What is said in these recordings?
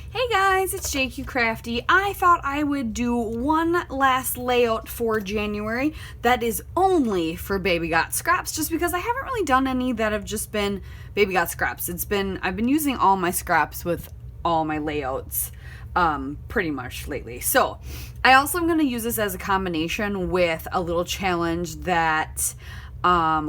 Hey guys, it's Jacqie Crafty. I thought I would do one last layout for January that is only for Baby Got Scraps, just because I haven't really done any that have just been Baby Got Scraps. I've been using all my scraps with all my layouts pretty much lately. So I also am going to use this as a combination with a little challenge that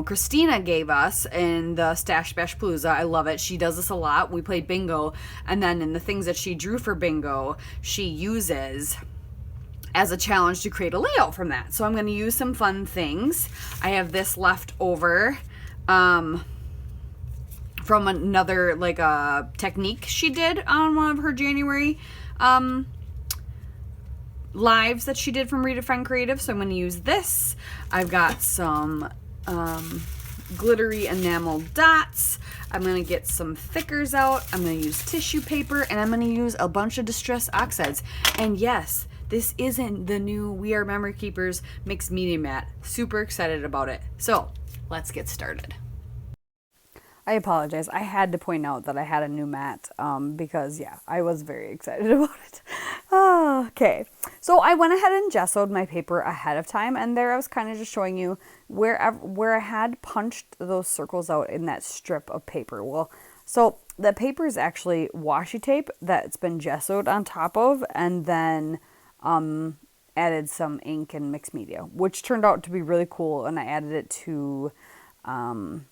Christina gave us in the Stash Bash Palooza. I love it. She does this a lot. We played bingo, and then in the things that she drew for bingo, she uses as a challenge to create a layout from that. So I'm going to use some fun things. I have this left over from another technique she did on one of her January lives that she did from Redefine Creative. So I'm going to use this. I've got some glittery enamel dots. I'm going to get some thickers out. I'm going to use tissue paper, and I'm going to use a bunch of distress oxides. And yes, this isn't the new We Are Memory Keepers mixed media mat. Super excited about it. So let's get started. I apologize. I had to point out that I had a new mat because, yeah, I was very excited about it. Okay, so I went ahead and gessoed my paper ahead of time, and there I was kind of just showing you where I had punched those circles out in that strip of paper. Well, so the paper is actually washi tape that's been gessoed on top of, and then added some ink and mixed media, which turned out to be really cool, and I added it to... and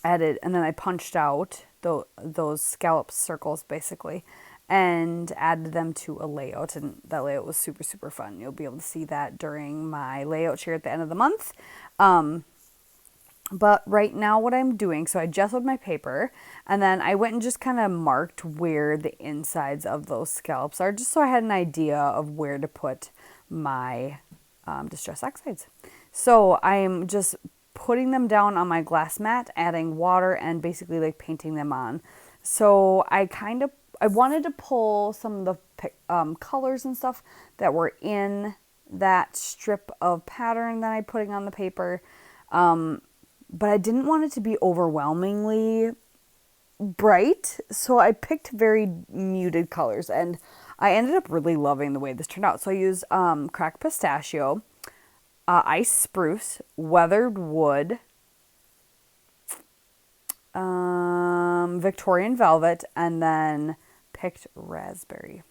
then I punched out those scallop circles basically and added them to a layout, and that layout was super, super fun. You'll be able to see that during my layout share at the end of the month. But right now what I'm doing, so I gessoed my paper, and then I went and just kind of marked where the insides of those scallops are, just so I had an idea of where to put my distress oxides. So I'm just putting them down on my glass mat, adding water, and basically like painting them on. So I wanted to pull some of the colors and stuff that were in that strip of pattern that I'm putting on the paper, but I didn't want it to be overwhelmingly bright, so I picked very muted colors, and I ended up really loving the way this turned out. So I used cracked pistachio, ice spruce, weathered wood, Victorian velvet, and then picked raspberry.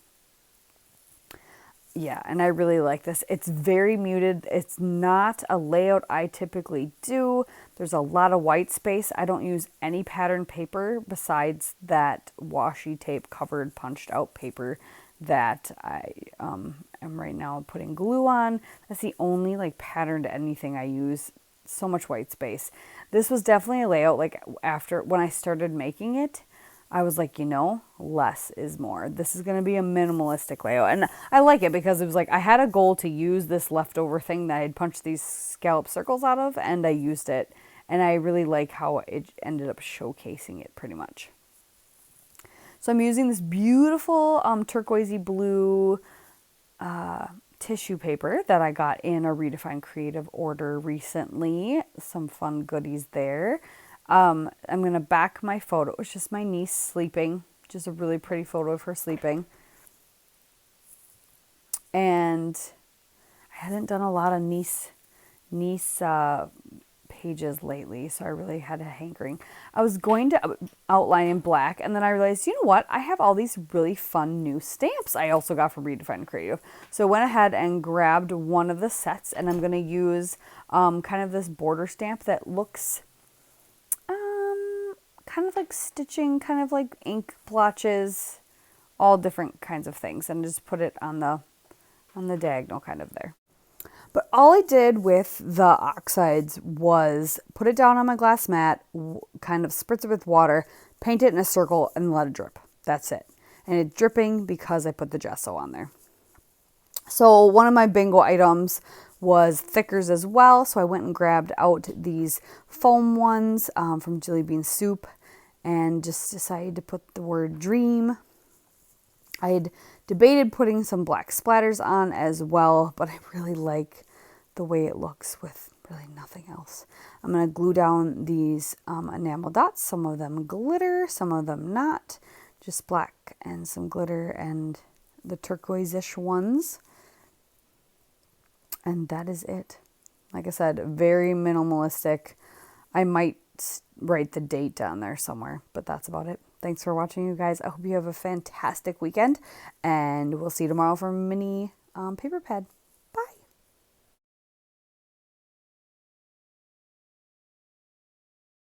Yeah, and I really like this. It's very muted. It's not a layout I typically do. There's a lot of white space. I don't use any pattern paper besides that washi tape covered punched out paper that I am right now putting glue on. That's the only like patterned anything I use. So much white space. This was definitely a layout like after when I started making it, I was like, less is more. This is going to be a minimalistic layout. And I like it because it was like I had a goal to use this leftover thing that I had punched these scallop circles out of, and I used it. And I really like how it ended up showcasing it pretty much. So I'm using this beautiful turquoisey blue tissue paper that I got in a Redefine Creative order recently. Some fun goodies there. I'm going to back my photo. It's just my niece sleeping. Just a really pretty photo of her sleeping. And I hadn't done a lot of niece pages lately, so I really had a hankering. I was going to outline in black, and then I realized, you know what? I have all these really fun new stamps I also got from Redefine Creative. So I went ahead and grabbed one of the sets, and I'm going to use kind of this border stamp that looks kind of like stitching, kind of like ink blotches, all different kinds of things, and just put it on the diagonal kind of there. But all I did with the oxides was put it down on my glass mat, kind of spritz it with water, paint it in a circle, and let it drip. That's it. And it's dripping because I put the gesso on there. So one of my bingo items was thickers as well. So I went and grabbed out these foam ones from Jelly Bean Soup and just decided to put the word dream. I had debated putting some black splatters on as well, but I really like the way it looks with really nothing else. I'm going to glue down these enamel dots. Some of them glitter, some of them not, just black and some glitter and the turquoise-ish ones. And that is it. Like I said, very minimalistic. I might write the date down there somewhere, but that's about it. Thanks for watching, you guys. I hope you have a fantastic weekend, and we'll see you tomorrow for a mini paper pad.